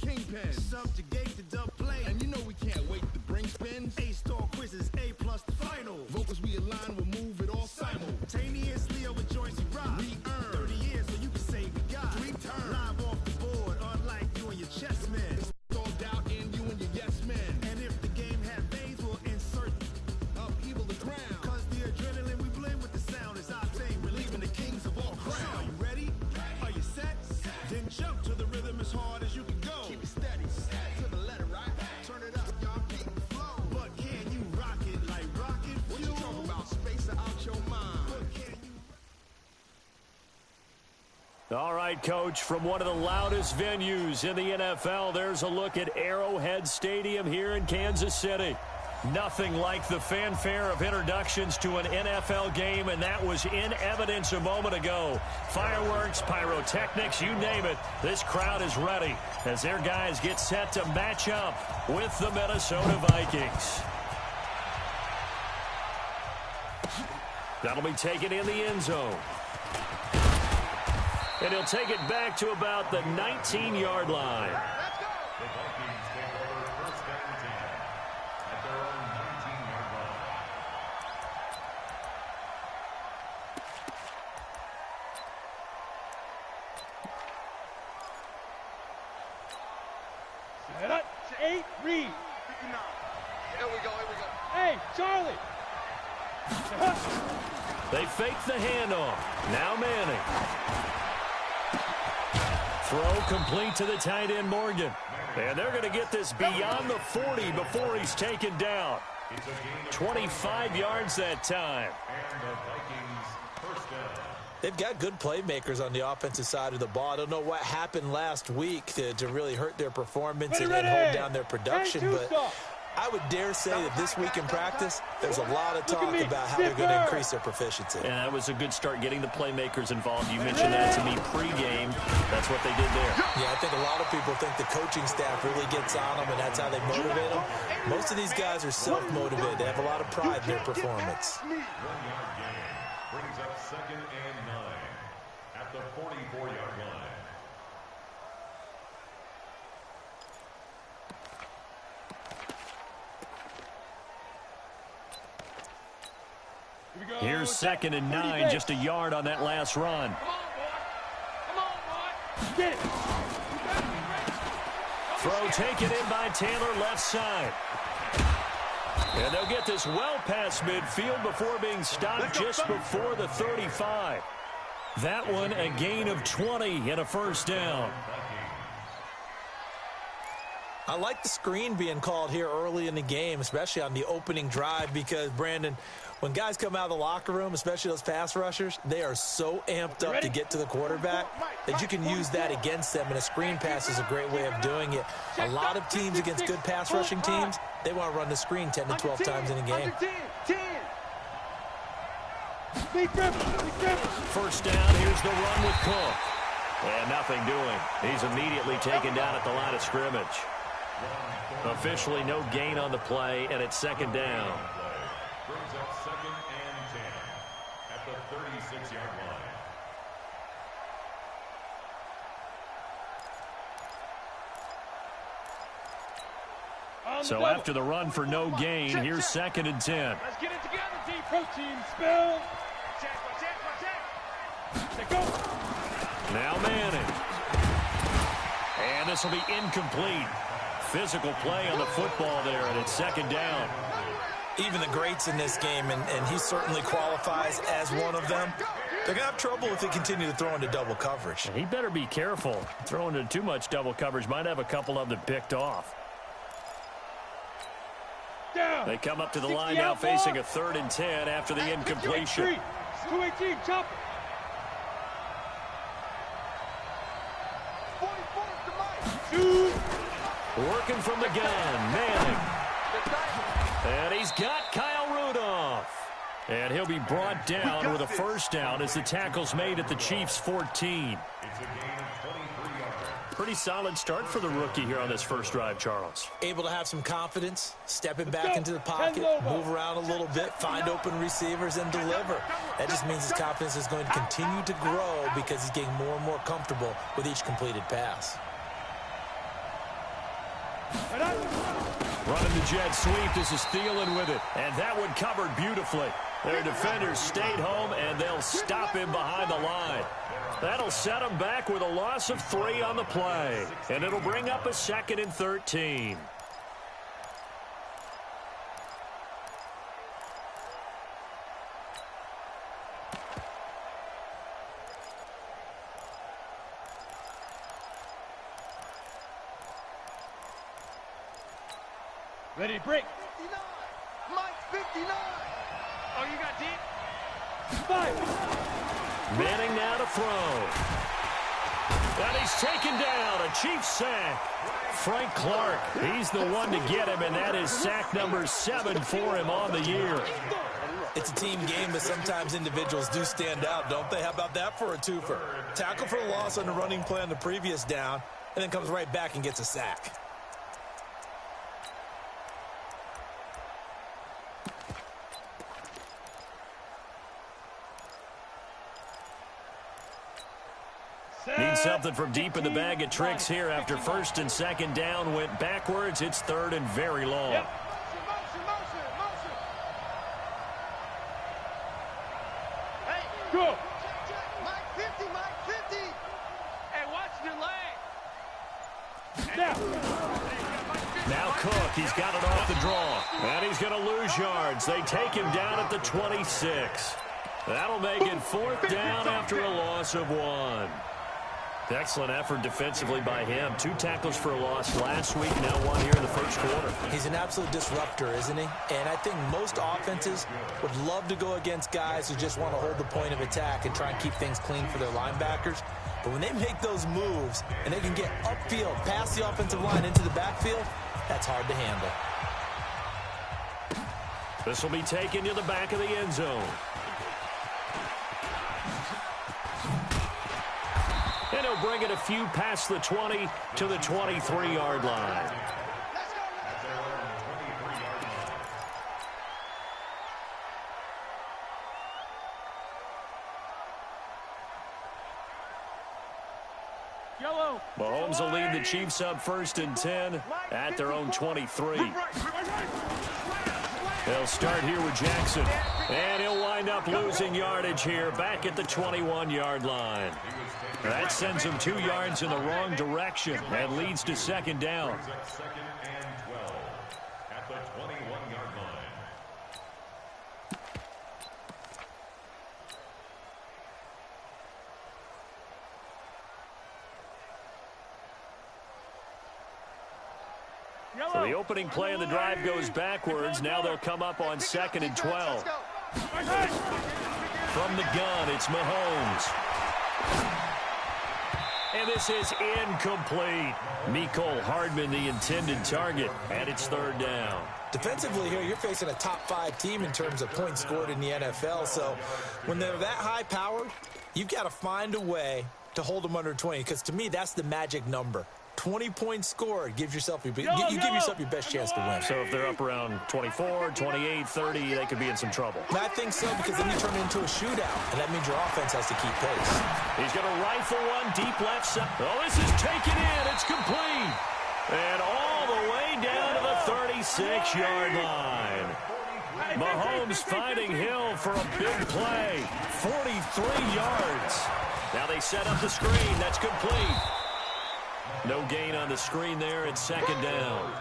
kingpin. Subjugate the dub play. And you know we can't wait to bring spins. A-star quizzes, A+ the final. Vocals we align, we'll move it all simultaneously over joints we rock. We earn 30 years so you can say we got 3 turns. Live off the board, unlike you and your chess men. It's all doubt in you and your yes men. And if the game had veins, we'll insert upheaval the ground. Cause the adrenaline we blend with the sound is our thing. Relieving the kings of all crowns. Are you ready? Are you set? Then jump to the rhythm as hard as you can go. Keep it steady, to the letter, right? Turn it up, y'all, keep the flow. But can you rock it like rocket fuel? What you talking about? Space out your mind. But can you... All right, Coach, from one of the loudest venues in the NFL, there's a look at Arrowhead Stadium here in Kansas City. Nothing like the fanfare of introductions to an NFL game, and that was in evidence a moment ago. Fireworks, pyrotechnics, you name it. This crowd is ready as their guys get set to match up with the Minnesota Vikings. That'll be taken in the end zone. And he'll take it back to about the 19-yard line. The Vikings take over first down and 10 at their own 19-yard line. Set up, 8, read. Here we go. Hey, Charlie. They fake the handoff. Now Manning. Throw complete to the tight end, Morgan. And they're going to get this beyond the 40 before he's taken down. 25 yards that time. And the Vikings first down. They've got good playmakers on the offensive side of the ball. I don't know what happened last week to really hurt their performance and hold down their production, but I would dare say that this week in practice, there's a lot of talk about how they're going to increase their proficiency. And that was a good start, getting the playmakers involved. You mentioned that to me pregame. That's what they did there. Yeah, I think a lot of people think the coaching staff really gets on them, and that's how they motivate them. Most of these guys are self-motivated. They have a lot of pride in their performance. 1 yard gain brings up 2nd and 9 at the 44-yard line. Here's 2nd and 9, just a yard on that last run. Come on, boy. Get it. Throw taken in by Taylor, left side. And they'll get this well past midfield before being stopped just before the 35. That one a gain of 20 and a first down. I like the screen being called here early in the game, especially on the opening drive, because, Brandon, when guys come out of the locker room, especially those pass rushers, they are so amped up to get to the quarterback that you can use that against them, and a screen pass is a great way of doing it. A lot of teams against good pass rushing teams, they want to run the screen 10 to 12 times in a game. First down, here's the run with Cook. And nothing doing. He's immediately taken down at the line of scrimmage. Officially no gain on the play, and it's 2nd down. Brings up 2nd and 10 at the 36-yard line. So after the run for no gain, here's 2nd and 10. Let's get it together, team. Protein spill. Check. Go. Now Manning. And this will be incomplete. Physical play on the football there, and it's 2nd down. Even the greats in this game, and he certainly qualifies as one of them, they're going to have trouble if they continue to throw into double coverage. He better be careful. Throwing into too much double coverage might have a couple of them picked off. They come up to the line now facing a 3rd and 10 after the incompletion. 218, chop. Working from the gun, Manning. And he's got Kyle Rudolph. And he'll be brought down with a first down as the tackle's made at the Chiefs' 14. It's a gain of 23 yards. Pretty solid start for the rookie here on this first drive, Charles. Able to have some confidence, stepping back into the pocket, move around a little bit, find open receivers, and deliver. That just means his confidence is going to continue to grow because he's getting more and more comfortable with each completed pass. Running the jet sweep. This is Thielen with it. And that one covered beautifully. Their defenders stayed home, and they'll stop him behind the line. That'll set him back with a loss of 3 on the play. And it'll bring up a 2nd and 13. Ready to break. 59. Mike 59. Oh, you got deep? 5. Manning now to throw. And he's taken down. A Chiefs sack. Frank Clark, he's the one to get him, and that is sack number 7 for him on the year. It's a team game, but sometimes individuals do stand out, don't they? How about that for a twofer? Tackle for a loss on the running play on the previous down, and then comes right back and gets a sack. Need something from deep in the bag of tricks here after 1st and 2nd down went backwards. It's 3rd and very long. Motion, motion, motion. Hey, Go. check. Mike 50, Mike 50. Hey, watch your leg. Now. Now Cook, he's got it off the draw. And he's going to lose yards. They take him down at the 26. That'll make it 4th down after a loss of 1. Excellent effort defensively by him. 2 tackles for a loss last week, now 1 here in the 1st quarter. He's an absolute disruptor, isn't he? And I think most offenses would love to go against guys who just want to hold the point of attack and try and keep things clean for their linebackers. But when they make those moves and they can get upfield, past the offensive line into the backfield, that's hard to handle. This will be taken to the back of the end zone. And he'll bring it a few past the 20 to the 23-yard line. Yellow. Mahomes will lead the Chiefs up 1st and 10 at their own 23. They'll start here with Jackson. And he'll wind up losing yardage here back at the 21-yard line. That sends him 2 yards in the wrong direction and leads to 2nd down. 2nd and 12 at the 21-yard line. So the opening play of the drive goes backwards. Now they'll come up on 2nd and 12. From the gun, it's Mahomes. And this is incomplete. Mecole Hardman, the intended target, and it's 3rd down. Defensively here, you're facing a top-5 team in terms of points scored in the NFL. So when they're that high-powered, you've got to find a way to hold them under 20, because to me, that's the magic number. 20 points scored gives yourself you give yourself your best chance to win. So if they're up around 24, 28, 30, they could be in some trouble. And I think so, because then you turn it into a shootout, and that means your offense has to keep pace. He's going to rifle one deep left side. Oh, this is taken in. It's complete. And all the way down to the 36-yard line. Mahomes finding Hill for a big play. 43 yards. Now they set up the screen. That's complete. No gain on the screen there. It's 2nd down.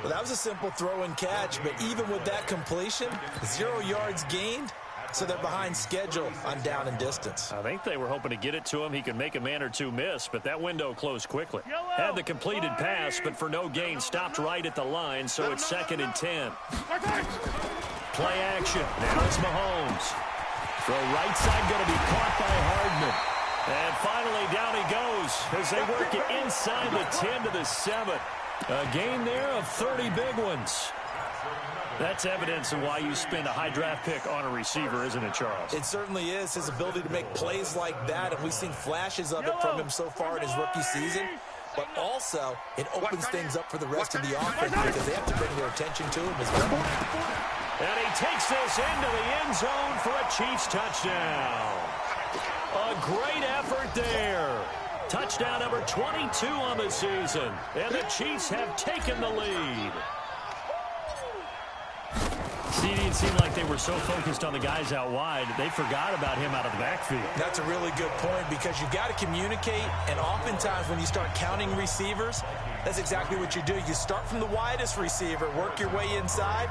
Well, that was a simple throw and catch, but even with that completion, 0 yards gained, so they're behind schedule on down and distance. I think they were hoping to get it to him. He could make a man or two miss, but that window closed quickly. Had the completed pass, but for no gain, stopped right at the line, so it's 2nd and 10. Play action. Now it's Mahomes. Throw right side going to be caught by Hardman. And finally, down he goes as they work it inside the 10 to the 7. A gain there of 30 big ones. That's evidence of why you spend a high draft pick on a receiver, isn't it, Charles? It certainly is. His ability to make plays like that, and we've seen flashes of it from him so far in his rookie season. But also, it opens things up for the rest of the offense because they have to bring their attention to him as well. And he takes this into the end zone for a Chiefs touchdown. A great effort there. Touchdown number 22 on the season. And the Chiefs have taken the lead. See, it seemed like they were so focused on the guys out wide, they forgot about him out of the backfield. That's a really good point because you got to communicate, and oftentimes when you start counting receivers, that's exactly what you do. You start from the widest receiver, work your way inside.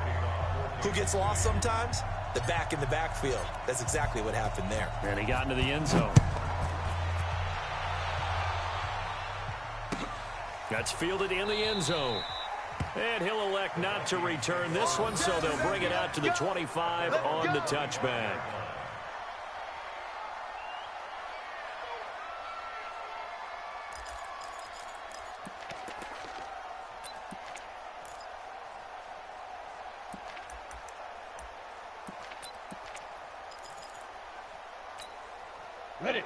Who gets lost sometimes? The back in the backfield. That's exactly what happened there. And he got into the end zone. That's fielded in the end zone. And he'll elect not to return this one, so they'll bring it out to the 25 on the touchback.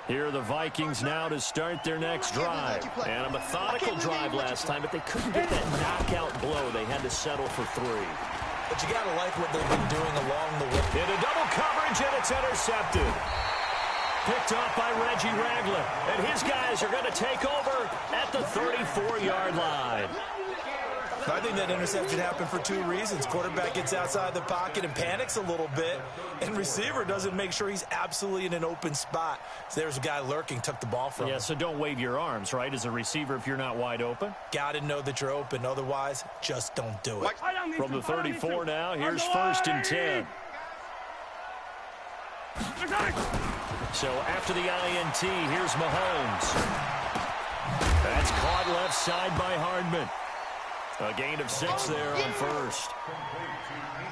Here are the Vikings now to start their next drive. And a methodical drive last time, but they couldn't get that knockout blow. They had to settle for 3. But you got to like what they've been doing along the way. Into double coverage, and it's intercepted. Picked off by Reggie Ragland. And his guys are going to take over at the 34-yard line. I think that interception happened for 2 reasons. Quarterback gets outside the pocket and panics a little bit, and receiver doesn't make sure he's absolutely in an open spot. So there's a guy lurking, took the ball from him. Yeah, so don't wave your arms, right, as a receiver if you're not wide open. Got to know that you're open. Otherwise, just don't do it. From the 34 now, here's 1st and 10. So after the INT, here's Mahomes. That's caught left side by Hardman. A gain of 6 there on 1st.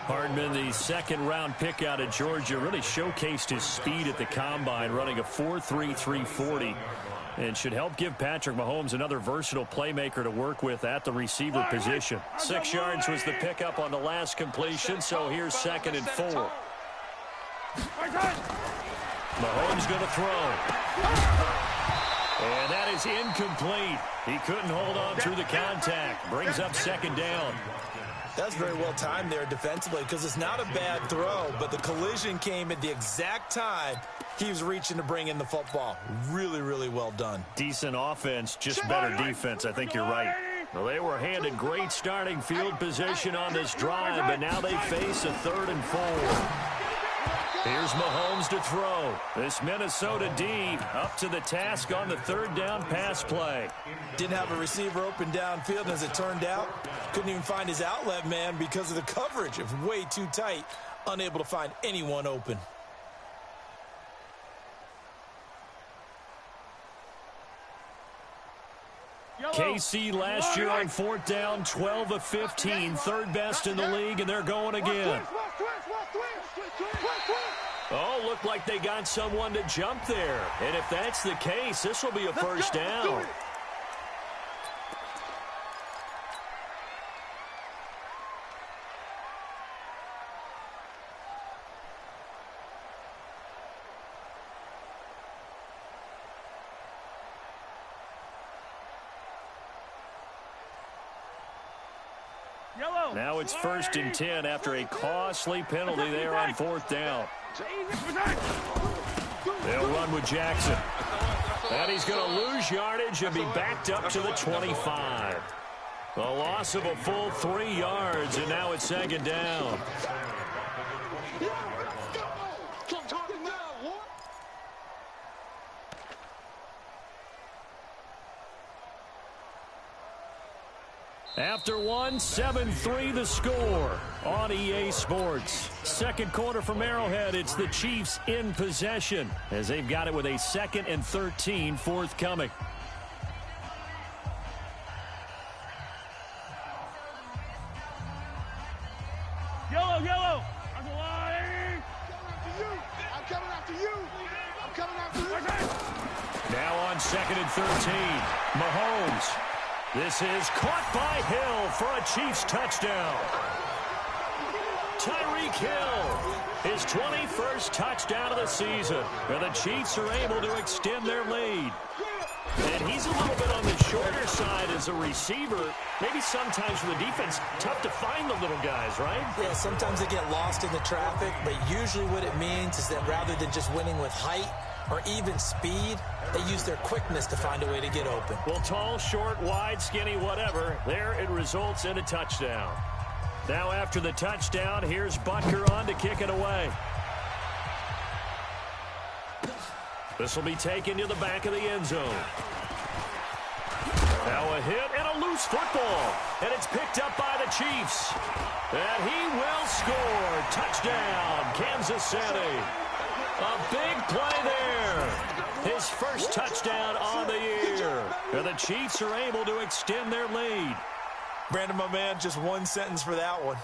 Hardman, the 2nd-round pick out of Georgia, really showcased his speed at the combine, running a 4.3 340, and should help give Patrick Mahomes another versatile playmaker to work with at the receiver position. 6 yards was the pickup on the last completion, so here's 2nd and 4. Mahomes going to throw. And that is incomplete. He couldn't hold on through the contact. Brings up 2nd down. That's very well timed there defensively because it's not a bad throw, but the collision came at the exact time he was reaching to bring in the football. Really, really well done. Decent offense, just better defense. I think you're right. Well, they were handed great starting field position on this drive, but now they face a 3rd and 4. Here's Mahomes to throw. This Minnesota D up to the task on the 3rd down pass play. Didn't have a receiver open downfield, and as it turned out, couldn't even find his outlet man because of the coverage. It was way too tight, unable to find anyone open. KC last year on 4th down, 12 of 15, 3rd best in the league, and they're going again. Oh, looked like they got someone to jump there. And if that's the case, this will be a 1st down. Now it's 1st and 10 after a costly penalty there on 4th down. They'll run with Jackson. And he's going to lose yardage and be backed up to the 25. A loss of a full 3 yards, and now it's 2nd down. After 1, 7-3 the score on EA Sports. 2nd quarter from Arrowhead. It's the Chiefs in possession as they've got it with a 2nd and 13 forthcoming. Yellow. I'm coming after you. I'm coming after you. Now on 2nd and 13. Mahomes. This is caught by Hill for a Chiefs touchdown. Tyreek Hill, his 21st touchdown of the season. And the Chiefs are able to extend their lead. And he's a little bit on the shorter side as a receiver. Maybe sometimes for the defense, tough to find the little guys, right? Yeah, sometimes they get lost in the traffic, but usually what it means is that rather than just winning with height, or even speed, they use their quickness to find a way to get open. Well, tall, short, wide, skinny, whatever, there it results in a touchdown. Now after the touchdown, here's Butker on to kick it away. This will be taken to the back of the end zone. Now a hit and a loose football. And it's picked up by the Chiefs. And he will score. Touchdown, Kansas City. A big play there. His first touchdown on the year. And the Chiefs are able to extend their lead. Brandon, my man, just one sentence for that one.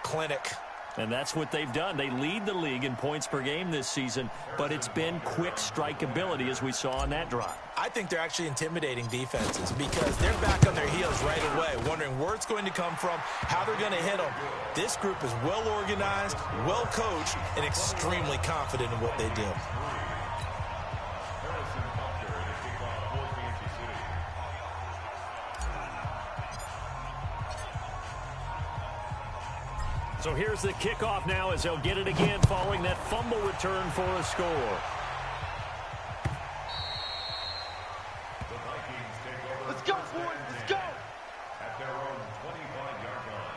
Clinic. And that's what they've done. They lead the league in points per game this season, but it's been quick strike ability as we saw on that drive. I think they're actually intimidating defenses because they're back on their heels right away, wondering where it's going to come from, how they're going to hit them. This group is well organized, well coached, and extremely confident in what they do. So here's the kickoff now as they'll get it again following that fumble return for a score. The Vikings take over. Let's go, boys. Let's go. At their own 25-yard line.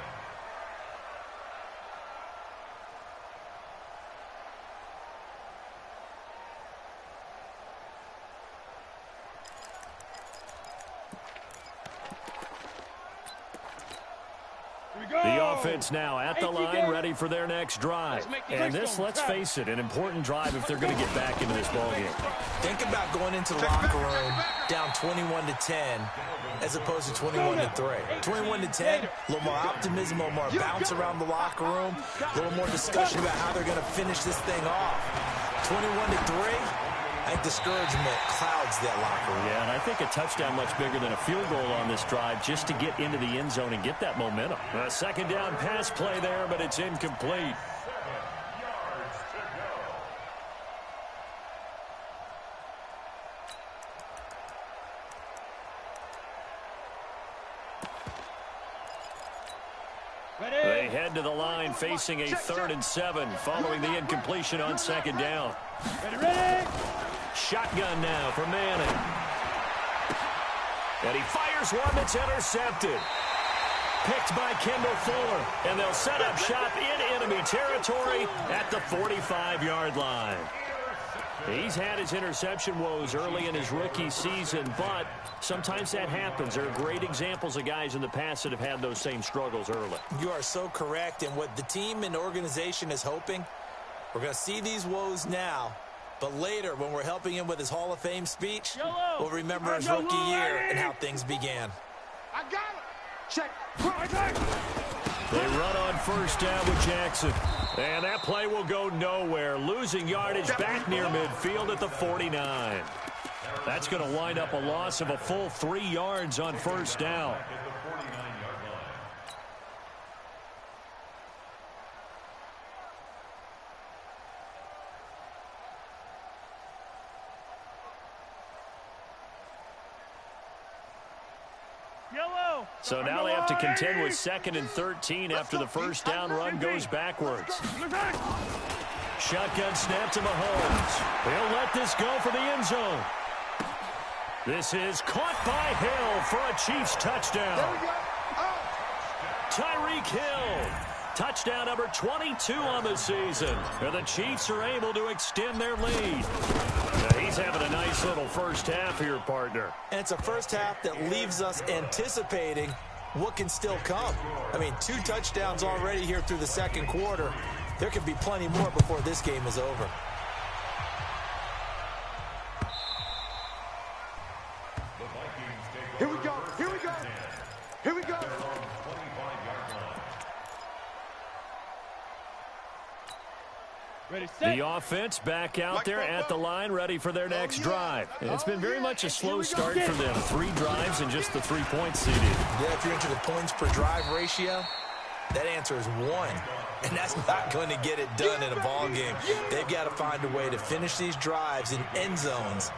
The offense now at the line, ready for their next drive. And this, let's face it, an important drive if they're going to get back into this ballgame. Think about going into the locker room down 21-10 as opposed to 21-3. 21-10, a little more optimism, a little more bounce around the locker room, a little more discussion about how they're going to finish this thing off. 21-3. I think discouragement clouds that locker room. Yeah, and I think a touchdown much bigger than a field goal on this drive just to get into the end zone and get that momentum. A second down pass play there, but it's incomplete. They head to the line facing a 3rd and 7 following the incompletion on second down. Ready? Shotgun now for Manning. And he fires one that's intercepted. Picked by Kendall Fuller. And they'll set up shop in enemy territory at the 45-yard line. He's had his interception woes early in his rookie season, but sometimes that happens. There are great examples of guys in the past that have had those same struggles early. You are so correct. And what the team and organization is hoping, we're going to see these woes now. But later, when we're helping him with his Hall of Fame speech, we'll remember his rookie year and how things began. I got it. Check. They run on first down with Jackson. And that play will go nowhere. Losing yardage back near midfield at the 49. That's going to wind up a loss of a full 3 yards on first down. So now they have to contend with 2nd and 13 after the first down run goes backwards. Shotgun snap to Mahomes. He'll let this go for the end zone. This is caught by Hill for a Chiefs touchdown. Tyreek Hill. Touchdown number 22 on the season. And the Chiefs are able to extend their lead. Now he's having a nice little first half here, partner. And it's a first half that leaves us anticipating what can still come. I mean, 2 touchdowns already here through the second quarter. There could be plenty more before this game is over. Here we go. Here we go. Here we go. Ready, set. The offense back out there at the line, ready for their next drive. And it's been very much a slow start for them. 3 drives and just the 3 points seeded. Yeah, if you're into the points per drive ratio, that answer is 1. And that's not going to get it done in a ball game. They've got to find a way to finish these drives in end zones,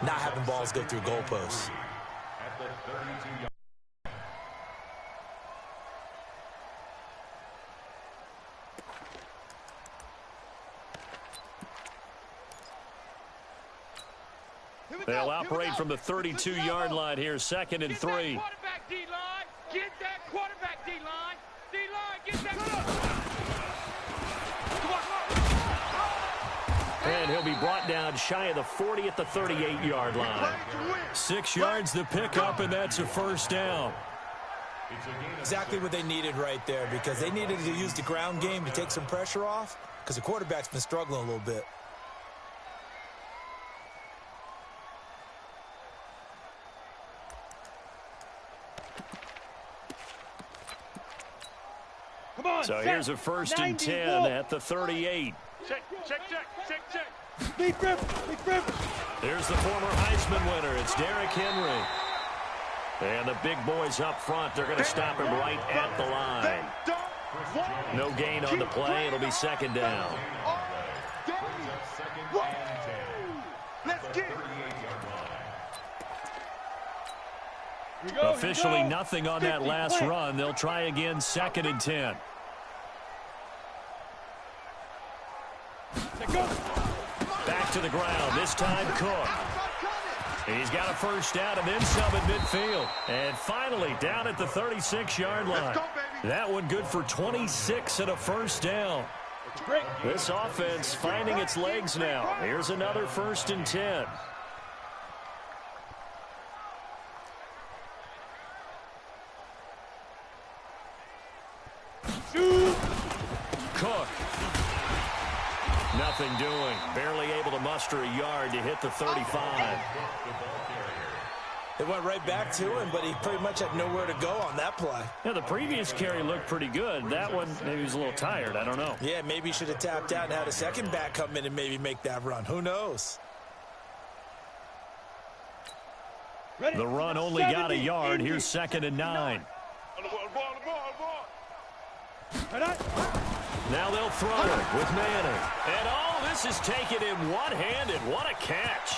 not having balls go through goalposts. At the 32-yard. They'll operate from the 32-yard line here, 2nd and 3. Quarterback D-line. Get that quarterback D-line. D-line, get that. And he'll be brought down shy of the 40 at the 38-yard line. 6 yards the pickup, and that's a first down. Exactly what they needed right there, because they needed to use the ground game to take some pressure off, because the quarterback's been struggling a little bit. Come on, so here's a 1st and 10 at the 38. Check. Big rip. There's the former Heisman winner. It's Derrick Henry. And the big boys up front, they're going to stop him right at the line. No gain on the play. It'll be 2nd down. Let's get it. Officially nothing on that last run. They'll try again, 2nd and 10. Back to the ground. This time Cook. He's got a first down and then some at midfield. And finally down at the 36-yard line. That one good for 26 and a first down. This offense finding its legs now. Here's another 1st and 10. Cook. Nothing doing. Barely able to muster a yard to hit the 35. They went right back to him, but he pretty much had nowhere to go on that play. Yeah, the previous carry looked pretty good. That one, maybe he was a little tired. I don't know. Yeah, maybe he should have tapped out and had a second back come in and maybe make that run. Who knows? The run only got a yard. Here's 2nd and 9. Now they'll throw it with Manning. And oh, this is taken in one-handed. What a catch.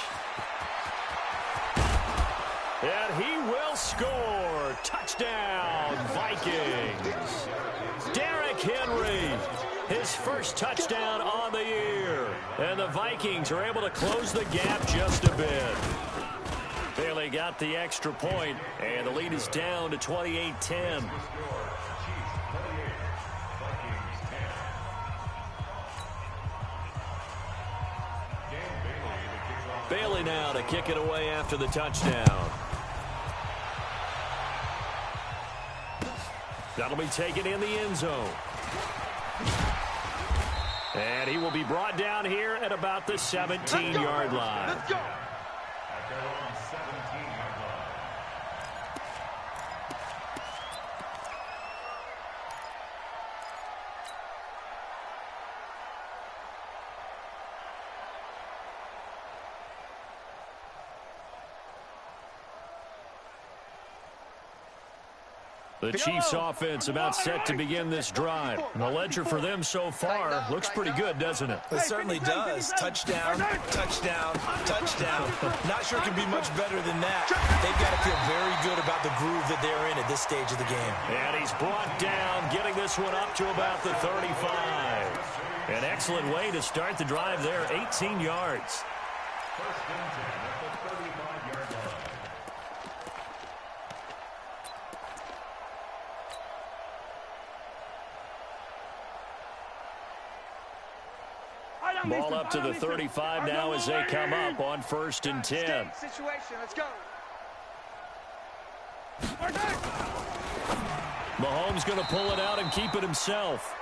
And he will score. Touchdown, Vikings. Derrick Henry, his first touchdown on the year. And the Vikings are able to close the gap just a bit. Bailey got the extra point, and the lead is down to 28-10. Bailey now to kick it away after the touchdown. That'll be taken in the end zone. And he will be brought down here at about the 17-yard line. Let's go. The Chiefs offense about set to begin this drive. The ledger for them so far looks pretty good, doesn't it? It certainly does. Touchdown, touchdown, touchdown. Not sure it can be much better than that. They've got to feel very good about the groove that they're in at this stage of the game. And he's brought down, getting this one up to about the 35. An excellent way to start the drive there, 18 yards. 1st and 10 at the 35-yard line. Ball up to the 35 now as they come up on 1st and 10. Situation. Let's go. Mahomes going to pull it out and keep it himself.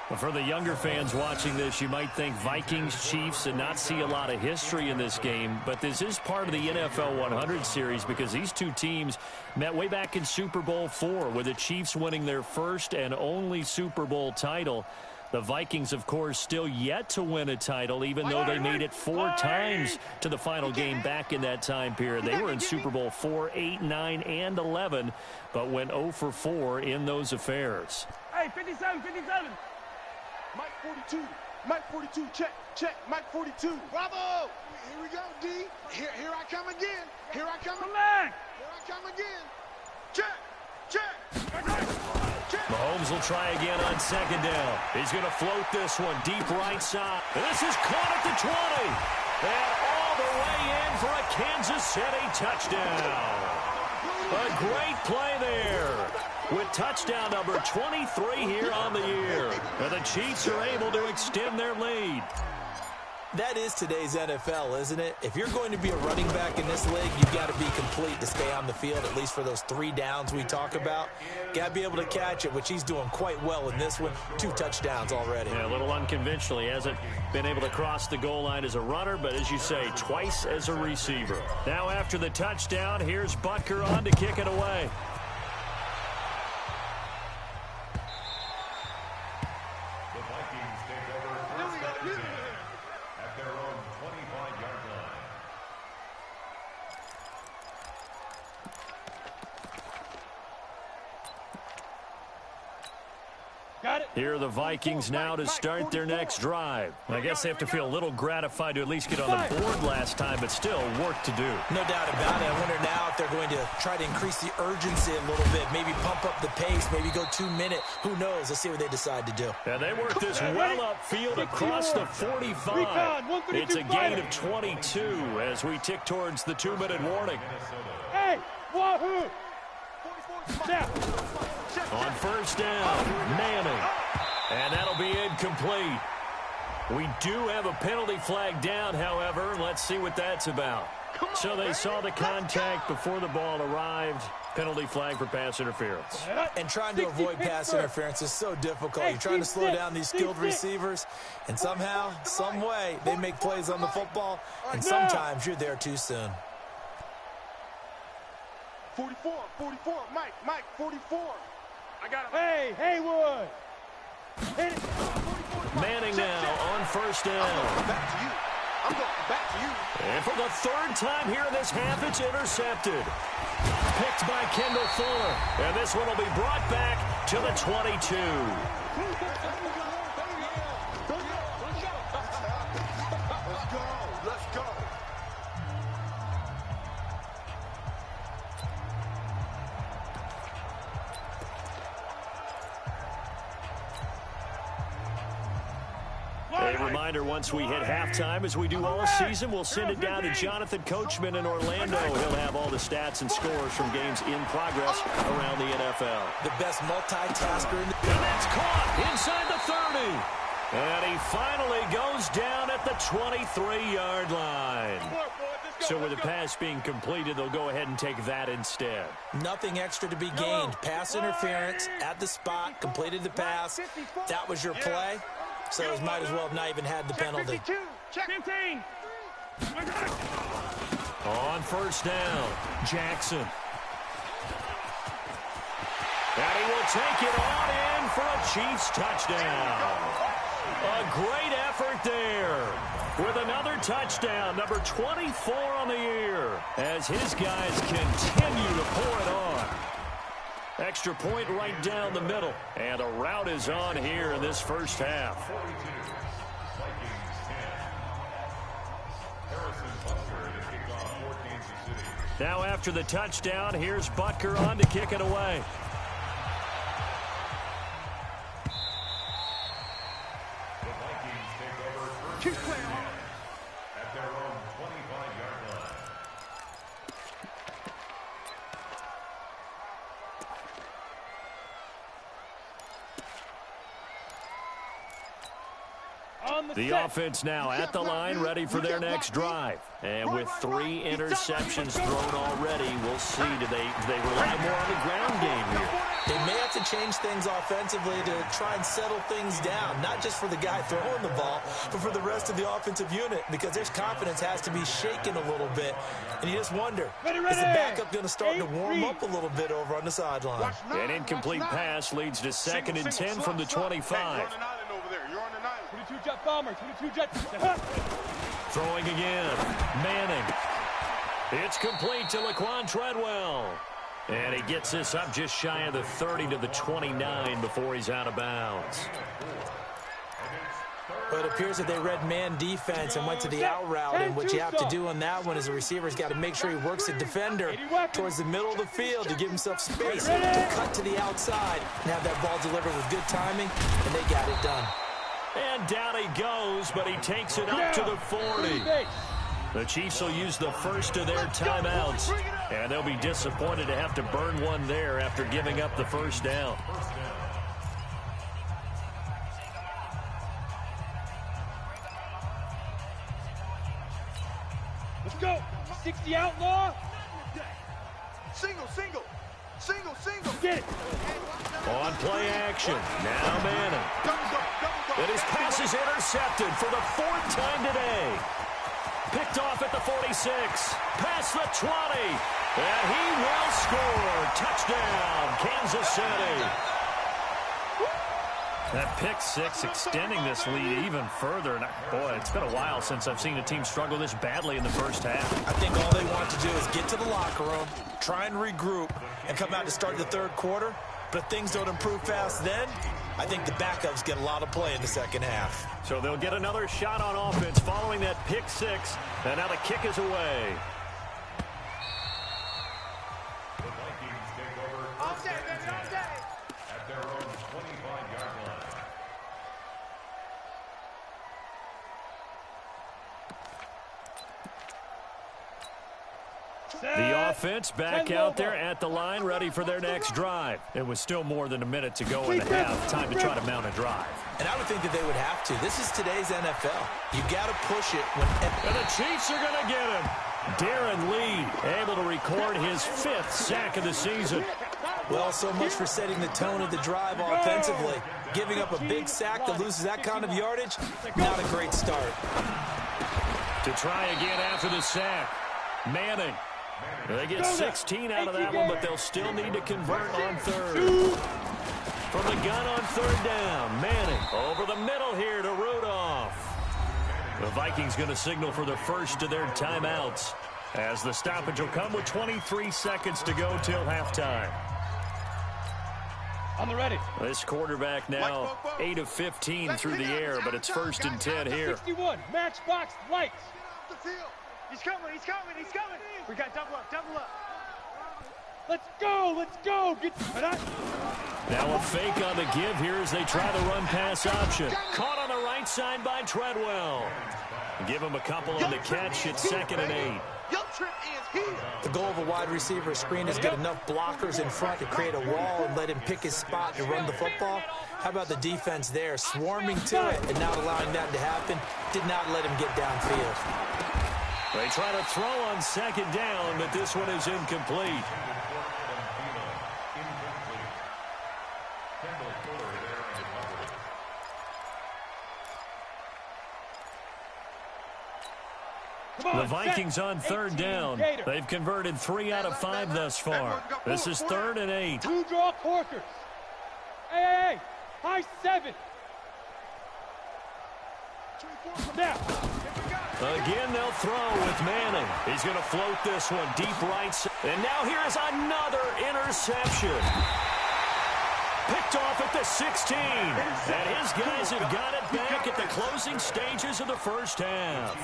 But for the younger fans watching this, you might think Vikings, Chiefs, and not see a lot of history in this game. But this is part of the NFL 100 series because these two teams met way back in Super Bowl IV with the Chiefs winning their first and only Super Bowl title. The Vikings, of course, still yet to win a title, even though they made it 4 times to the final game back in that time period. They were in Super Bowl 4, 8, 9, and 11, but went 0 for 4 in those affairs. Hey, 57. Mike 42. Mike 42. Check. Mike 42. Bravo. Here we go, D. Here I come again. Here I come again. Check. Mahomes will try again on 2nd down. He's going to float this one deep right side. And this is caught at the 20. And all the way in for a Kansas City touchdown. A great play there with touchdown number 23 here on the year. And the Chiefs are able to extend their lead. That is today's NFL, isn't it? If you're going to be a running back in this league, you've got to be complete to stay on the field, at least for those 3 downs we talk about. Got to be able to catch it, which he's doing quite well in this one. 2 touchdowns already. Yeah, a little unconventional. He hasn't been able to cross the goal line as a runner, but as you say, twice as a receiver. Now after the touchdown, here's Butker on to kick it away. The Vikings take over first down and 10 at their own 25-yard line. Got it. Here are the Vikings now to start their next drive. I guess they have to feel a little gratified to at least get on the board last time, but still work to do. No doubt about it. I wonder now if they're going to try to increase the urgency a little bit, maybe pump up the pace, maybe go 2-minute. Who knows? Let's see what they decide to do. And they work this well upfield across the 45. It's a gain of 22 as we tick towards the 2-minute warning. Hey, wahoo! Now. On first down, Manning. And that'll be incomplete. We do have a penalty flag down, however. Let's see what that's about. So they saw the contact before the ball arrived. Penalty flag for pass interference. And trying to avoid pass interference is so difficult. You're trying to slow down these skilled receivers, and somehow, some way, they make plays on the football, and sometimes you're there too soon. 44, Mike, 44. I got him. Hey, Haywood. Hit it. Manning now on first down. I'm going back to you. And for the 3rd time here in this half, it's intercepted. Picked by Kendall Fuller. And this one will be brought back to the 22. Let's go. A reminder, once we hit halftime, as we do all season, we'll send it down to Jonathan Coachman in Orlando. He'll have all the stats and scores from games in progress around the NFL. The best multitasker in the... And that's caught inside the 30. And he finally goes down at the 23-yard line. So with the pass being completed, they'll go ahead and take that instead. Nothing extra to be gained. Pass interference at the spot, completed the pass. That was your play. So it might as well have not even had the penalty. Check 15. On first down, Jackson. And he will take it on in for a Chiefs touchdown. A great effort there with another touchdown, number 24 on the year, as his guys continue to pour it on. Extra point right down the middle. And a rout is on here in this first half. Now after the touchdown, here's Butker on to kick it away. The Vikings take over first down at their own 25-yard line. The offense now at the line, ready for their next drive. And with 3 interceptions thrown already, we'll see, do they rely more on the ground game here? They may have to change things offensively to try and settle things down, not just for the guy throwing the ball, but for the rest of the offensive unit, because their confidence has to be shaken a little bit. And you just wonder, is the backup going to start to warm up a little bit over on the sideline? An incomplete pass leads to 2nd and 10 from the 25. 22 jet bomber, 22 jet. Throwing again, Manning. It's complete to Laquan Treadwell. And he gets this up just shy of the 30 to the 29 before he's out of bounds. But it appears that they read man defense and went to the out route, and what you have to do on that one is the receiver's got to make sure he works the defender towards the middle of the field to give himself space to cut to the outside and have that ball delivered with good timing, and they got it done. And down he goes, but he takes it up to the 40. The Chiefs will use the first of their timeouts, and they'll be disappointed to have to burn one there after giving up the first down. Let's go. 60 outlaw. Single. Get it. On play action. Now Madden. And his pass is intercepted for the 4th time today. Picked off at the 46. Past the 20. And he will score. Touchdown, Kansas City. That pick six extending this lead even further. And boy, it's been a while since I've seen a team struggle this badly in the first half. I think all they want to do is get to the locker room, try and regroup, and come out to start the third quarter. But if things don't improve fast then, I think the backups get a lot of play in the second half. So they'll get another shot on offense following that pick six. And now the kick is away. The Vikings take over first and 10 at their own 25-yard line. The offense back out there at the line, ready for their next drive. It was still more than a minute to go in the half. Time to try to mount a drive. And I would think that they would have to. This is today's NFL. You got to push it when. And the Chiefs are going to get him. Darren Lee able to record his 5th sack of the season. Well, so much for setting the tone of the drive offensively. Giving up a big sack that loses that kind of yardage, not a great start. To try again after the sack. Manning. They get 16 out of that one, but they'll still need to convert on third. From the gun on third down, Manning over the middle here to Rudolph. The Vikings going to signal for the first of their timeouts, as the stoppage will come with 23 seconds to go till halftime. On the ready. This quarterback now 8 of 15 through the air, but it's 1st and 10 here. 61, matchbox lights. He's coming. We got double up. Let's go. Get Now a fake on the give here as they try the run-pass option. Caught on the right side by Treadwell. Give him a couple on the catch. It's 2nd and 8. The goal of a wide receiver screen is get enough blockers in front to create a wall and let him pick his spot to run the football. How about the defense there, swarming to it and not allowing that to happen? Did not let him get downfield. They try to throw on 2nd down, but this one is incomplete. The Vikings on 3rd down. They've converted 3 out of 5 thus far. This is 3rd and 8. 2 draw corkers. Hey, high 7. Now. Again, they'll throw with Manning. He's going to float this one deep right side. And now here is another interception. Picked off at the 16. And his guys have got it back at the closing stages of the first half.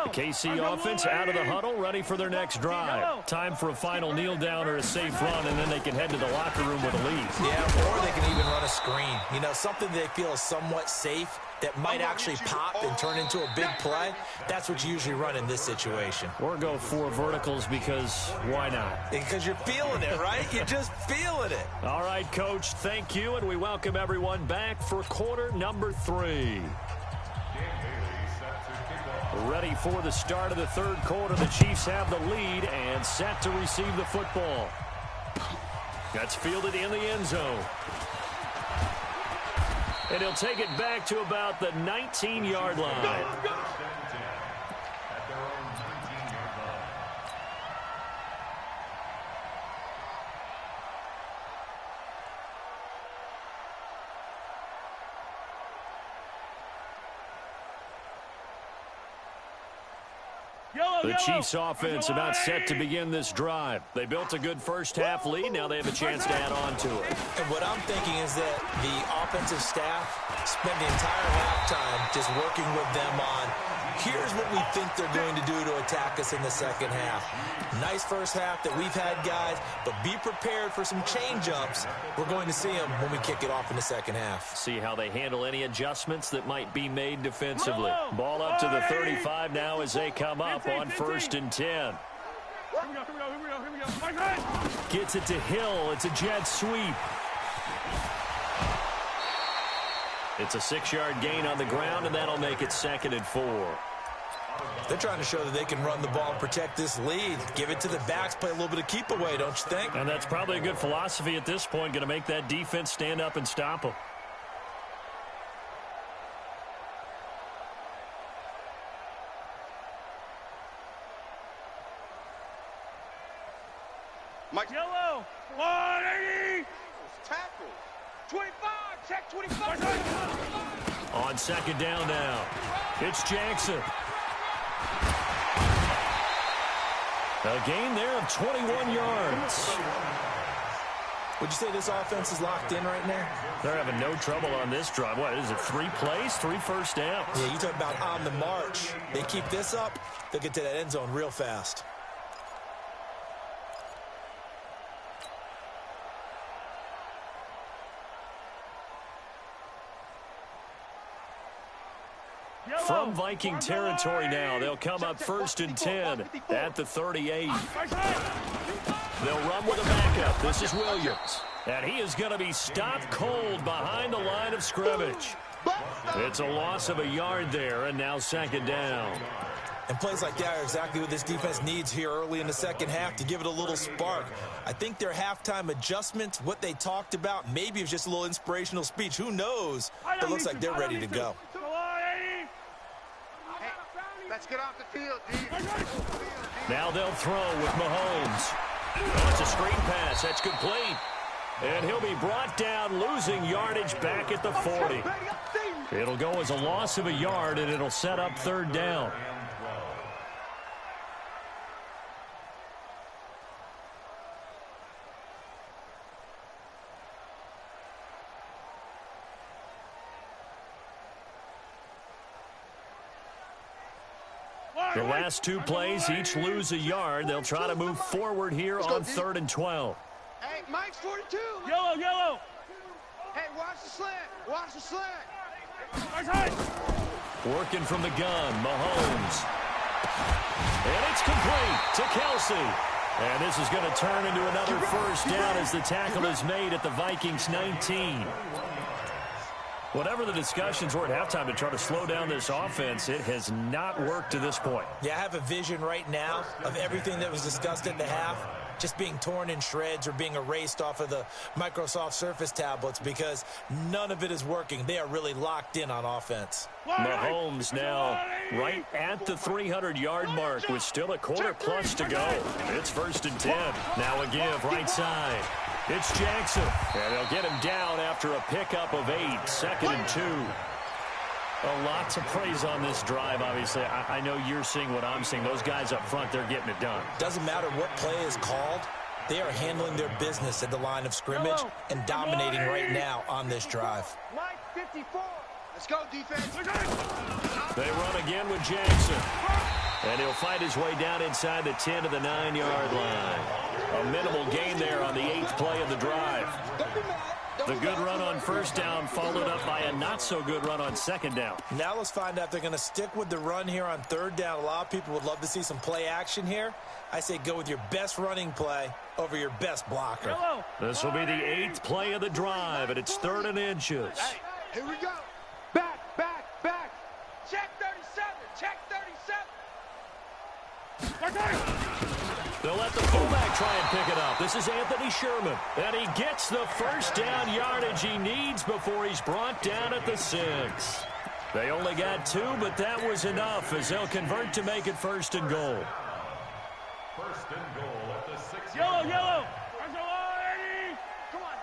The KC offense out of the huddle, ready for their next drive. Time for a final kneel down or a safe run, and then they can head to the locker room with a lead. Yeah, or they can even run a screen. You know, something they feel is somewhat safe that might actually pop and turn into a big play. That's what you usually run in this situation. Or go 4 verticals because why not? Because you're feeling it, right? You're just feeling it. All right, Coach, thank you, and we welcome everyone back for quarter number 3. Ready for the start of the third quarter. The Chiefs have the lead and set to receive the football. That's fielded in the end zone. And he'll take it back to about the 19-yard line. The Chiefs offense about set to begin this drive. They built a good first half lead. Now they have a chance to add on to it. And what I'm thinking is that the offensive staff spent the entire halftime just working with them on Here's what we think they're going to do to attack us in the second half. Nice first half that we've had, guys, but be prepared for some change-ups. We're going to see them when we kick it off in the second half. See how they handle any adjustments that might be made defensively. Ball up to the 35 now as they come up on 1st and 10. Here we go. Gets it to Hill. It's a jet sweep. It's a 6-yard gain on the ground, and that'll make it 2nd and 4. They're trying to show that they can run the ball and protect this lead. Give it to the backs, play a little bit of keep away, don't you think? And that's probably a good philosophy at this point, going to make that defense stand up and stop them. Mike. Yellow. 180. Tackle. 25. Check 25. On 2nd down now. It's Jackson. A gain there of 21 yards. Would you say this offense is locked in right now? They're having no trouble on this drive. What is it, 3 plays, 3 first downs? Yeah, you talk about on the march. They keep this up, they'll get to that end zone real fast. From Viking territory now, they'll come up 1st and 10 at the 38. They'll run with a backup. This is Williams. And he is going to be stopped cold behind the line of scrimmage. It's a loss of a yard there, and now 2nd down. And plays like that are exactly what this defense needs here early in the second half to give it a little spark. I think their halftime adjustments, what they talked about, maybe it was just a little inspirational speech. Who knows? But it looks like they're ready to go. Let's get off the field, D. Now they'll throw with Mahomes. Oh, it's a screen pass. That's complete. And he'll be brought down, losing yardage back at the 40. It'll go as a loss of a yard, and it'll set up 3rd down. The last 2 plays, each lose a yard. They'll try to move forward here on 3rd and 12. Hey, Mike's 42. Yellow. Hey, watch the slant. Watch the slant. Working from the gun, Mahomes. And it's complete to Kelsey. And this is going to turn into another 1st down as the tackle is made at the Vikings 19. Whatever the discussions were at halftime to try to slow down this offense, it has not worked to this point. Yeah, I have a vision right now of everything that was discussed at the half just being torn in shreds or being erased off of the Microsoft Surface tablets because none of it is working. They are really locked in on offense. Mahomes now right at the 300-yard mark with still a quarter plus to go. It's 1st and 10. Now a give right side. It's Jackson, and they'll get him down after a pickup of 8, 2nd and 2. A lot to praise on this drive, obviously. I know you're seeing what I'm seeing. Those guys up front, they're getting it done. Doesn't matter what play is called. They are handling their business at the line of scrimmage and dominating right now on this drive. Mike 54. Let's go, defense. They run again with Jackson. And he'll fight his way down inside the 10 to the 9-yard line. A minimal gain there on the 8th play of the drive. The good run on 1st down followed up by a not-so-good run on 2nd down. Now let's find out if they're going to stick with the run here on 3rd down. A lot of people would love to see some play action here. I say go with your best running play over your best blocker. This will be the 8th play of the drive, and it's 3rd and inches. Hey, here we go. Back. Check 37. Check 37. They'll let the fullback try and pick it up. This is Anthony Sherman. And he gets the 1st down yardage he needs before he's brought down at the 6. They only got 2, but that was enough as they'll convert to make it 1st and goal. 1st and goal at the 6. Yellow. Come on,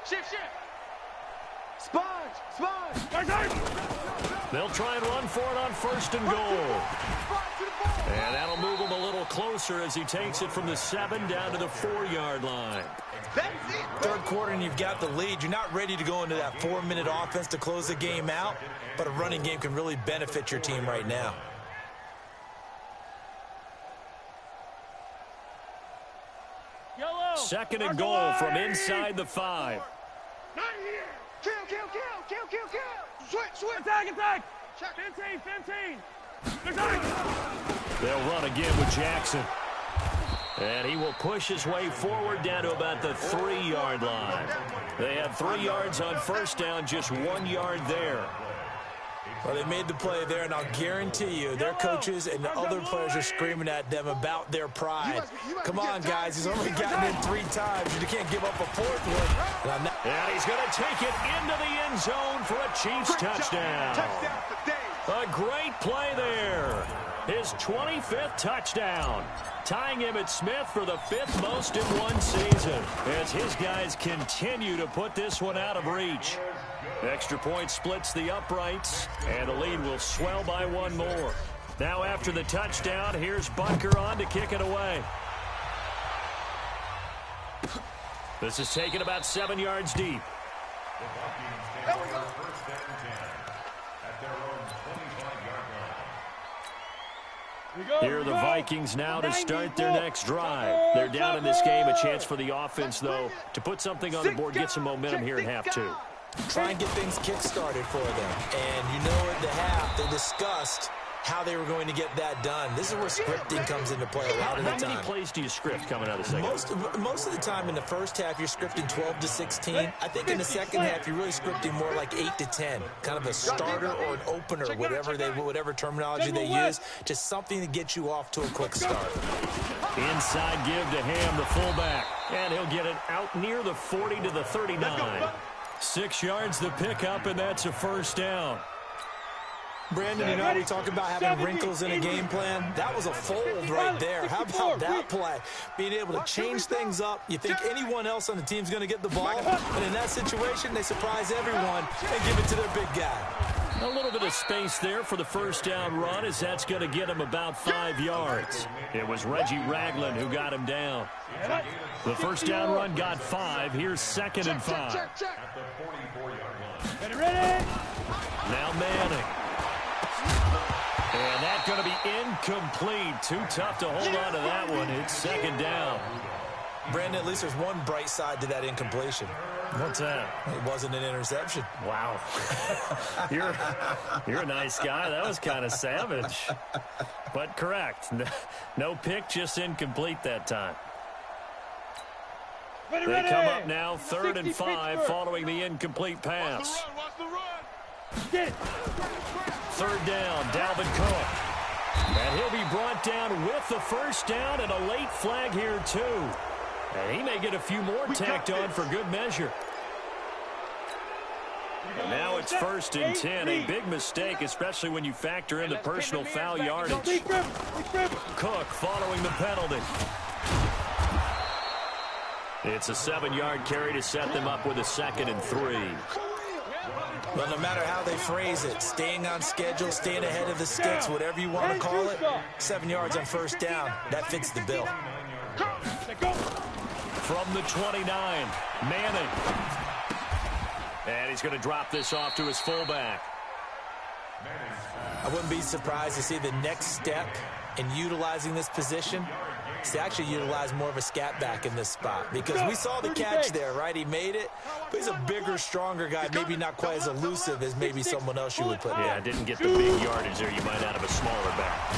D. Shift. Sponge. They'll try and run for it on 1st and goal. And that'll move him a little closer as he takes it from the 7 down to the 4-yard line. That's it. 3rd quarter and you've got the lead. You're not ready to go into that 4-minute offense to close the game out, but a running game can really benefit your team right now. Second and goal from inside the 5. Not here. Kill. Switch. Attack. 15. They'll run again with Jackson. And he will push his way forward down to about the 3-yard line. They have 3 yards on first down, just 1 yard there. Well, they made the play there, and I'll guarantee you their coaches and the other players are screaming at them about their pride. Come on, guys. He's only gotten in 3 times. You can't give up a 4th one. And he's going to take it into the end zone for a Chiefs touchdown. A great play there. His 25th touchdown, tying Emmitt Smith for the 5th most in one season, as his guys continue to put this one out of reach. Extra point splits the uprights, and the lead will swell by 1 more. Now after the touchdown, here's Bunker on to kick it away. This is taken about 7 yards deep. The Vikings take over first down 10 at their own 25-yard line. Here are the Vikings now to start their next drive. They're down in this game. A chance for the offense, though, to put something on the board, get some momentum here in half 2. Try and get things kick-started for them. And you know at the half, they discussed how they were going to get that done. This is where scripting comes into play a lot of the time. How many plays do you script coming out of the second? Most of the time in the first half, you're scripting 12 to 16. I think in the second half, you're really scripting more like 8 to 10. Kind of a starter or an opener, whatever terminology they use. Just something to get you off to a quick start. Inside give to Ham, the fullback. And he'll get it out near the 40 to the 39. 6 yards the pickup, and that's a first down. Brandon, you know, we talk about having wrinkles in a game plan. That was a fold right there. How about that play? Being able to change things up. You think anyone else on the team's going to get the ball, and in that situation, they surprise everyone and give it to their big guy. A little bit of space there for the first down run, as that's going to get him about 5 yards. It was Reggie Ragland who got him down. The first down run got 5. Here's 2nd and 5. At the 44-yard line. Ready? Now Manning. And that's going to be incomplete. Too tough to hold on to that one. It's 2nd down. Brandon, at least there's one bright side to that incompletion. What's that? It wasn't an interception. Wow. You're a nice guy. That was kind of savage. But correct. No pick, just incomplete that time. They come up now 3rd and 5 following the incomplete pass. Watch the run. Get it. 3rd down, Dalvin Cook. And he'll be brought down with the first down and a late flag here too. And he may get a few more tacked on for good measure. And now it's 1st and 10. A big mistake, especially when you factor in the personal foul yardage. Cook following the penalty. It's a 7-yard carry to set them up with a 2nd and 3. Well, no matter how they phrase it, staying on schedule, staying ahead of the sticks, whatever you want to call it, 7 yards on first down, that fits the bill. From the 29, Manning. And he's going to drop this off to his fullback. I wouldn't be surprised to see the next step in utilizing this position is to actually utilize more of a scat back in this spot, because we saw the catch there, right? He made it, but he's a bigger, stronger guy, maybe not quite as elusive as maybe someone else you would put Yeah, didn't get the big yardage there you might out of a smaller back.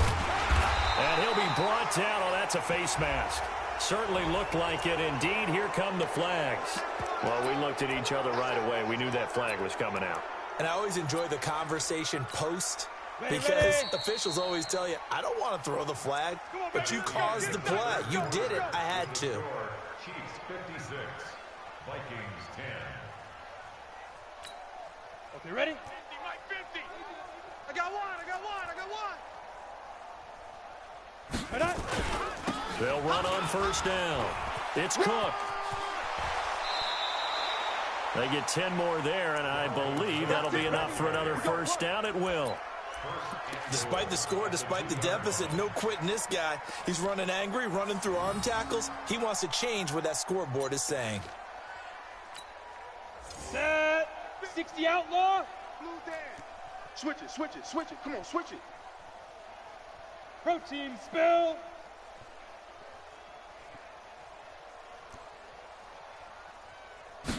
And he'll be brought down. Oh, that's a face mask. Certainly looked like it. Indeed, here come the flags. Well, we looked at each other right away. We knew that flag was coming out. And I always enjoy the conversation post, because officials always tell you, I don't want to throw the flag, but you caused the play. You did it. I had to. Chiefs 56, Vikings 10. Okay, ready? 50, Mike, 50. I got one. They'll run on first down. It's Cook. They get 10 more there, and I believe that'll be enough for another first down. It will. Despite the score, despite the deficit, no quitting this guy. He's running angry, running through arm tackles. He wants to change what that scoreboard is saying. Set. 60 outlaw. Blue Dan. Switch it. Come on, switch it. Protein spill.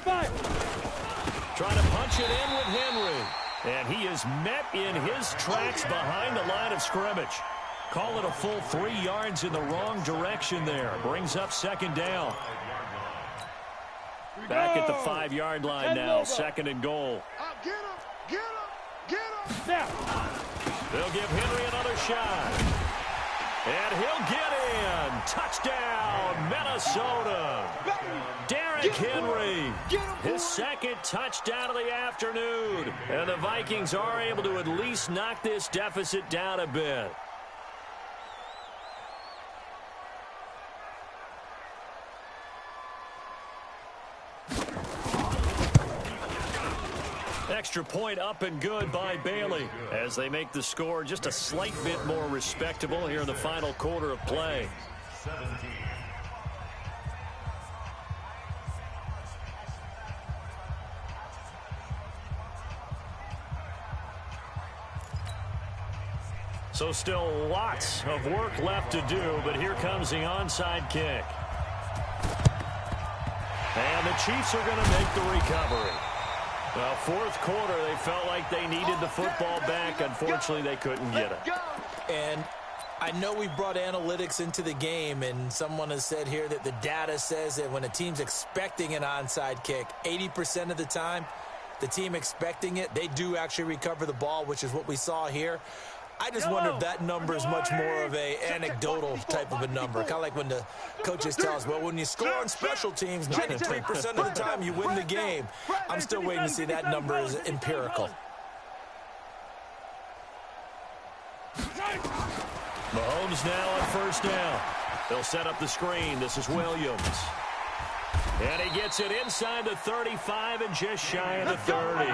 Trying to punch it in with Henry. And he is met in his tracks behind the line of scrimmage. Call it a full 3 yards in the wrong direction there. Brings up second down. Back at the 5-yard line now. Second and goal. Get him! Get him! Get him! They'll give Henry another shot. And he'll get in. Touchdown, Minnesota. Derrick Henry, his second touchdown of the afternoon. And the Vikings are able to at least knock this deficit down a bit. Extra point up and good by Bailey as they make the score just a slight bit more respectable here in the final quarter of play. 17. So still lots of work left to do, but here comes the onside kick. And the Chiefs are going to make the recovery. Well, fourth quarter, they felt like they needed the football back. Unfortunately, they couldn't get it. And I know we brought analytics into the game, and someone has said here that the data says that when a team's expecting an onside kick, 80% of the time, the team expecting it, they do actually recover the ball, which is what we saw here. I just wonder if that number is much more of a anecdotal type of a number. Kind of like when the coaches tell us, well, when you score on special teams, 93% of the time you win the game. I'm still waiting to see that number is empirical. Mahomes now on first down. They'll set up the screen. This is Williams. And he gets it inside the 35 and just shy of the 30.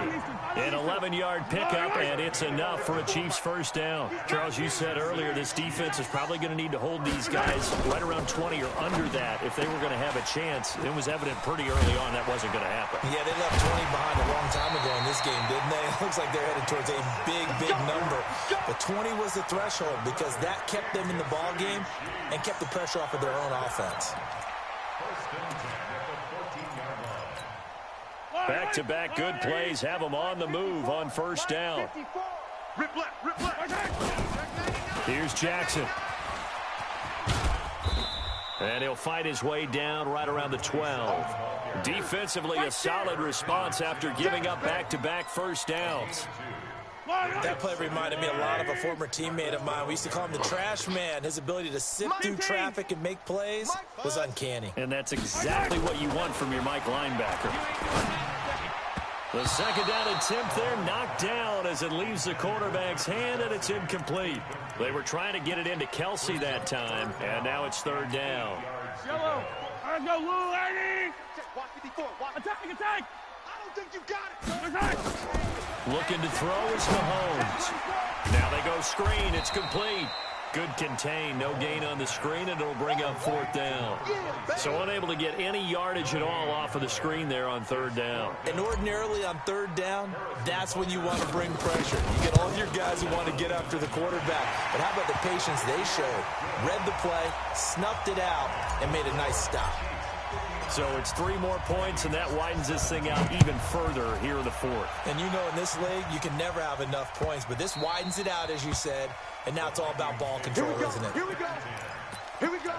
An 11-yard pickup, and it's enough for a Chiefs first down. Charles, you said earlier this defense is probably going to need to hold these guys right around 20 or under that if they were going to have a chance. It was evident pretty early on that wasn't going to happen. Yeah, they left 20 behind a long time ago in this game, didn't they? It looks like they're headed towards a big, big number. But 20 was the threshold because that kept them in the ball game and kept the pressure off of their own offense. Back-to-back good plays have them on the move on first down. Here's Jackson. And he'll fight his way down right around the 12. Defensively, a solid response after giving up back-to-back first downs. That play reminded me a lot of a former teammate of mine. We used to call him the trash man. His ability to sift through traffic and make plays was uncanny. And that's exactly what you want from your Mike linebacker. The second down attempt there knocked down as it leaves the quarterback's hand, and it's incomplete. They were trying to get it into Kelsey that time, and now it's third down. Yellow. Let's go, Lou, Eddie. Attack. I don't think you got it. Looking to throw is Mahomes. Now they go screen. It's complete. Good contain. No gain on the screen, and it'll bring up fourth down. So unable to get any yardage at all off of the screen there on third down. And ordinarily on third down, that's when you want to bring pressure. You get all your guys who want to get after the quarterback. But how about the patience they showed? Read the play, snuffed it out, and made a nice stop. So it's 3 more points, and that widens this thing out even further here in the fourth. And you know in this league, you can never have enough points, but this widens it out, as you said, and now it's all about ball control, isn't it? Here we go. Here we go.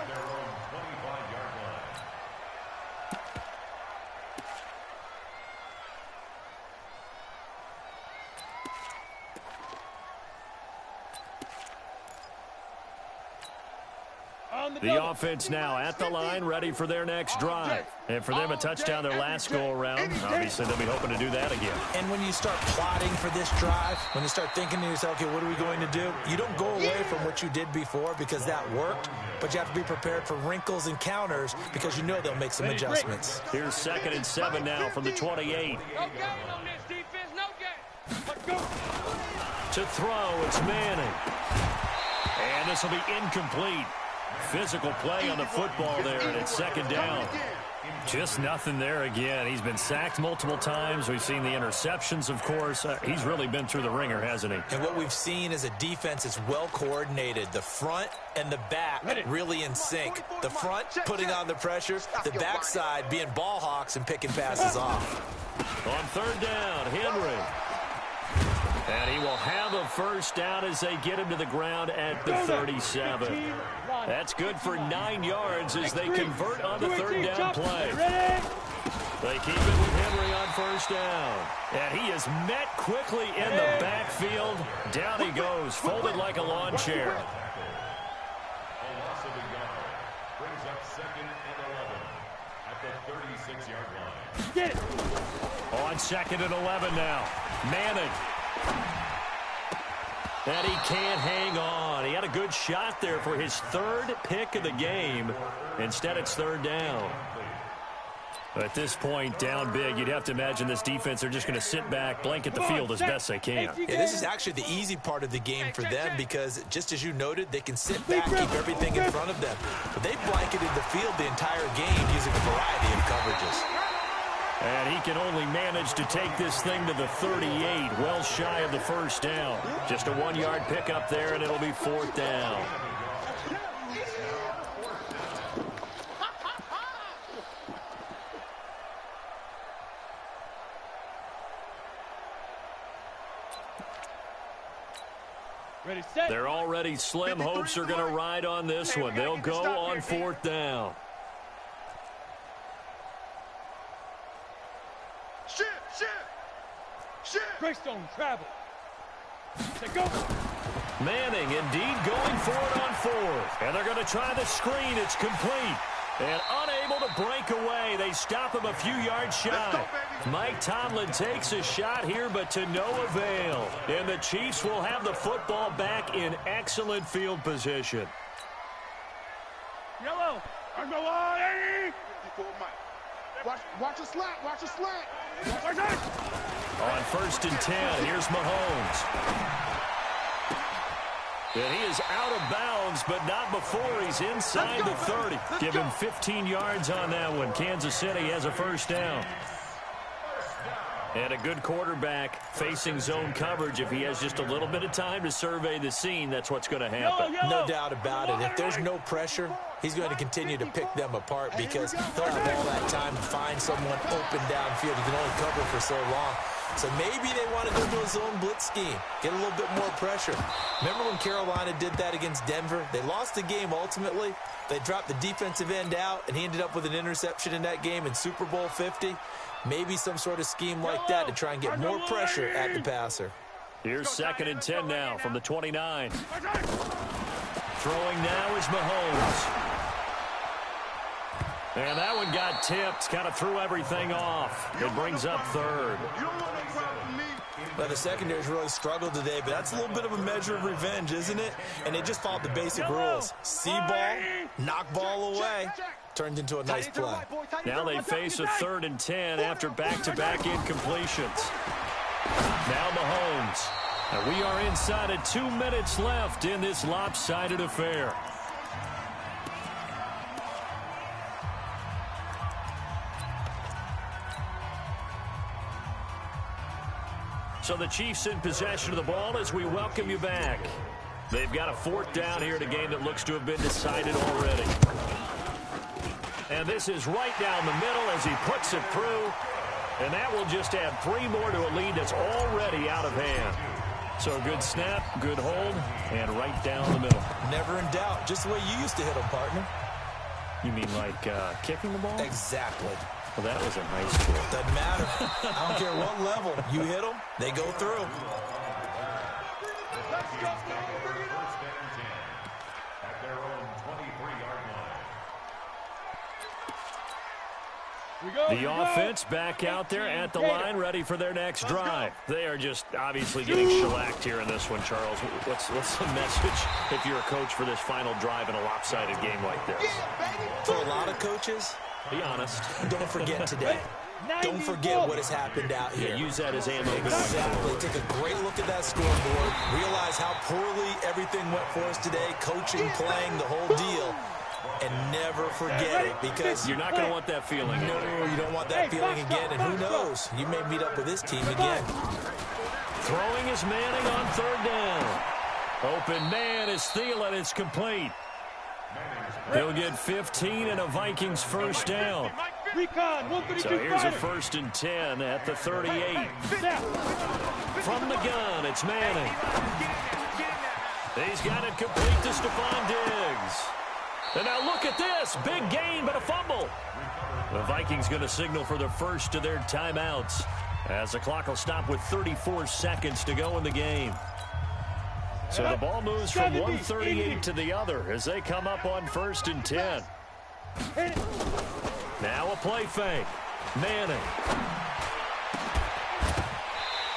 The offense now at the line, ready for their next drive. And for them, a touchdown their last go-around. Obviously, they'll be hoping to do that again. And when you start plotting for this drive, when you start thinking to yourself, okay, what are we going to do? You don't go away from what you did before because that worked, but you have to be prepared for wrinkles and counters because you know they'll make some adjustments. Here's 2nd and 7 now from the 28. No gain on this defense, no gain. Let's go. To throw, it's Manning. And this will be incomplete. Physical play on the football there, and it's second down. Just nothing there again. He's been sacked multiple times. We've seen the interceptions, of course. He's really been through the ringer, hasn't he? And what we've seen is a defense that's well coordinated. The front and the back really in sync. The front putting on the pressure, the backside being ball hawks and picking passes off. On third down, Henry. And he will have a first down as they get him to the ground at the 37. That's good for 9 yards as they convert on the third down play. They keep it with Henry on first down. And he is met quickly in the backfield. Down he goes, folded like a lawn chair. A loss of a yard brings up 2nd and 11 at the 36-yard line. Get it. On 2nd and 11 now. Madden. And he can't hang on. He had a good shot there for his 3rd pick of the game. Instead, it's 3rd down. At this point, down big, you'd have to imagine this defense, they're just going to sit back, blanket the field as best they can. Yeah, this is actually the easy part of the game for them because, just as you noted, they can sit back, keep everything in front of them. But they blanketed the field the entire game using a variety of coverages. And he can only manage to take this thing to the 38, well shy of the first down. Just a 1-yard pickup there, and it'll be 4th down. Ready, set. They're already slim. Hopes are going to ride on this one. They'll go on 4th down. Greystone, travel. Set, go. Manning indeed going for it on 4th. And they're going to try the screen. It's complete. And unable to break away. They stop him a few yards shy. Mike Tomlin takes a shot here, but to no avail. And the Chiefs will have the football back in excellent field position. Yellow. I'm the line. Watch the slant. Watch the slant. On 1st and 10, here's Mahomes. And he is out of bounds, but not before he's inside the 30. Give him 15 yards on that one. Kansas City has a first down. And a good quarterback facing zone coverage. If he has just a little bit of time to survey the scene, that's what's going to happen. No doubt about it. If there's no pressure, he's going to continue to pick them apart because he'll have all that time to find someone open downfield. He can only cover for so long. So maybe they want to go to a zone blitz scheme, get a little bit more pressure. Remember when Carolina did that against Denver? They lost the game ultimately. They dropped the defensive end out, and he ended up with an interception in that game in Super Bowl 50. Maybe some sort of scheme like that to try and get more pressure at the passer. Here's 2nd and 10 now from the 29. Throwing now is Mahomes. And that one got tipped, kind of threw everything off. It brings up 3rd. Well, the secondary's really struggled today, but that's a little bit of a measure of revenge, isn't it? And they just followed the basic rules. See ball, knock ball away. Turned into a nice play. Now they face a 3rd and 10 after back-to-back incompletions. Now Mahomes. And we are inside of 2 minutes left in this lopsided affair. So the Chiefs in possession of the ball as we welcome you back. They've got a 4th down here in a game that looks to have been decided already. And this is right down the middle as he puts it through. And that will just add 3 more to a lead that's already out of hand. So good snap, good hold, and right down the middle. Never in doubt. Just the way you used to hit them, partner. You mean like kicking the ball? Exactly. Well, that was a nice trick. Doesn't matter. I don't care what level. You hit them, they go through. At their own 23-yard line. The offense back out there at the line, ready for their next drive. They are just obviously getting shellacked here in this one, Charles. What's the message if you're a coach for this final drive in a lopsided game like this? For a lot of coaches, be honest. Don't forget today. Don't forget what has happened out here. Yeah, use that as ammo. Exactly. Take a great look at that scoreboard. Realize how poorly everything went for us today. Coaching, playing, the whole deal. and never forget it, because you're not going to want that feeling. No, you don't want that feeling again, and who knows, you may meet up with this team again. Throwing is Manning on third down. Open man is Thielen. It's complete. He'll get 15 and a Vikings first down. So here's a 1st and 10 at the 38. From the gun, it's Manning. He's got it complete to Stephon Diggs. And now look at this. Big gain, but a fumble. The Vikings going to signal for the first of their timeouts, as the clock will stop with 34 seconds to go in the game. So the ball moves from 138 to the other as they come up on 1st and 10. Now a play fake. Manning.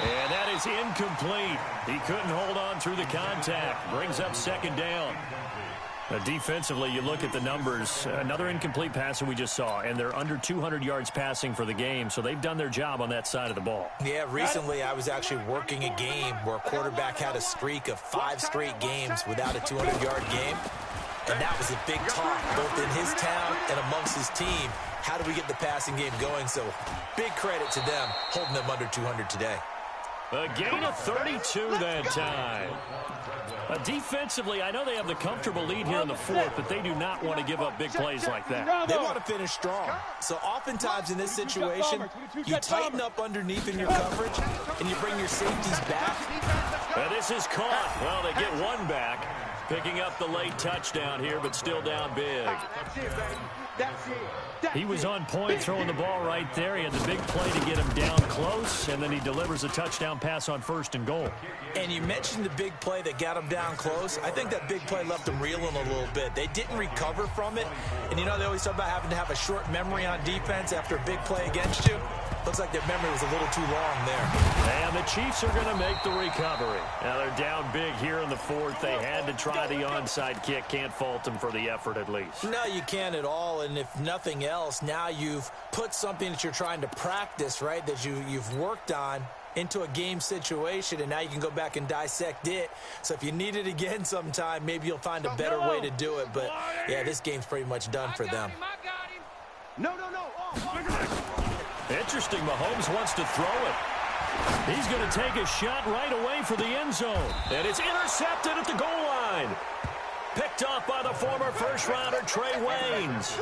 And that is incomplete. He couldn't hold on through the contact. Brings up 2nd down. Defensively, you look at the numbers. Another incomplete pass that we just saw, and they're under 200 yards passing for the game, so they've done their job on that side of the ball. Yeah, recently I was actually working a game where a quarterback had a streak of 5 straight games without a 200-yard game, and that was a big talk, both in his town and amongst his team. How do we get the passing game going? So big credit to them, holding them under 200 today. A gain of 32 that time. Defensively, I know they have the comfortable lead here in the 4th, but they do not want to give up big plays like that. They want to finish strong. So oftentimes in this situation, you tighten up underneath in your coverage, and you bring your safeties back. This is caught. Well, they get one back, picking up the late touchdown here, but still down big. He was on point throwing the ball right there. He had the big play to get him down close, and then he delivers a touchdown pass on 1st and goal. And you mentioned the big play that got him down close. I think that big play left him reeling a little bit. They didn't recover from it. And, you know, they always talk about having to have a short memory on defense after a big play against you. Looks like their memory was a little too long there. And the Chiefs are going to make the recovery. Now they're down big here in the 4th. They had to try the onside kick. Can't fault them for the effort at least. No, you can't at all. And if nothing else, now you've put something that you're trying to practice, right, that you've worked on into a game situation, and now you can go back and dissect it. So if you need it again sometime, maybe you'll find a better way to do it. But, yeah, this game's pretty much done for them. No. Interesting, Mahomes wants to throw it. He's going to take a shot right away for the end zone. And it's intercepted at the goal line. Picked off by the former first-rounder Trey Waynes.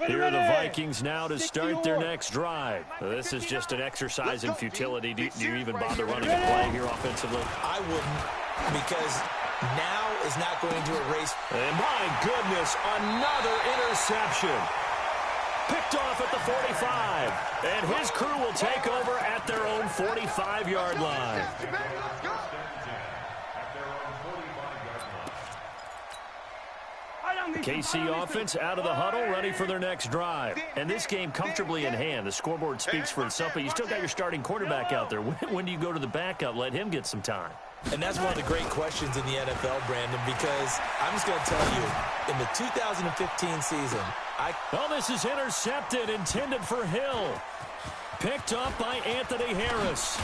Here are the Vikings now to start their next drive. This is just an exercise in futility. Do you even bother running a play here offensively? I wouldn't, because now is not going to erase. And my goodness, another interception. Picked off at the 45. And his crew will take over at their own 45-yard line. KC offense out of the huddle, ready for their next drive. And this game comfortably in hand. The scoreboard speaks for itself, but you still got your starting quarterback out there. When do you go to the backup? Let him get some time. And that's one of the great questions in the NFL, Brandon, because I'm just going to tell you, in the 2015 season, Well, this is intercepted, intended for Hill. Picked up by Anthony Harris.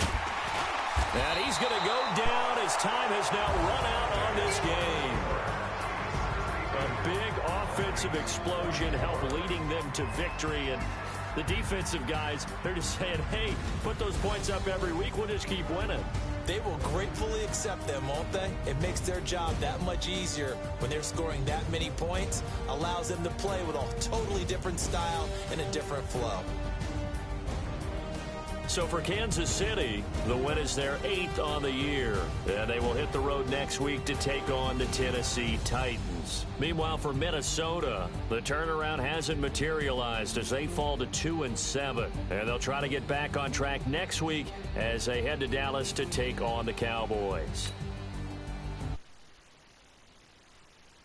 And he's going to go down. His time has now run out on this game. A big offensive explosion helped leading them to victory. And the defensive guys, they're just saying, hey, put those points up every week. We'll just keep winning. They will gratefully accept them, won't they? It makes their job that much easier when they're scoring that many points. Allows them to play with a totally different style and a different flow. So for Kansas City, the win is their 8th on the year. And they will hit the road next week to take on the Tennessee Titans. Meanwhile, for Minnesota, the turnaround hasn't materialized as they fall to 2-7. And they'll try to get back on track next week as they head to Dallas to take on the Cowboys.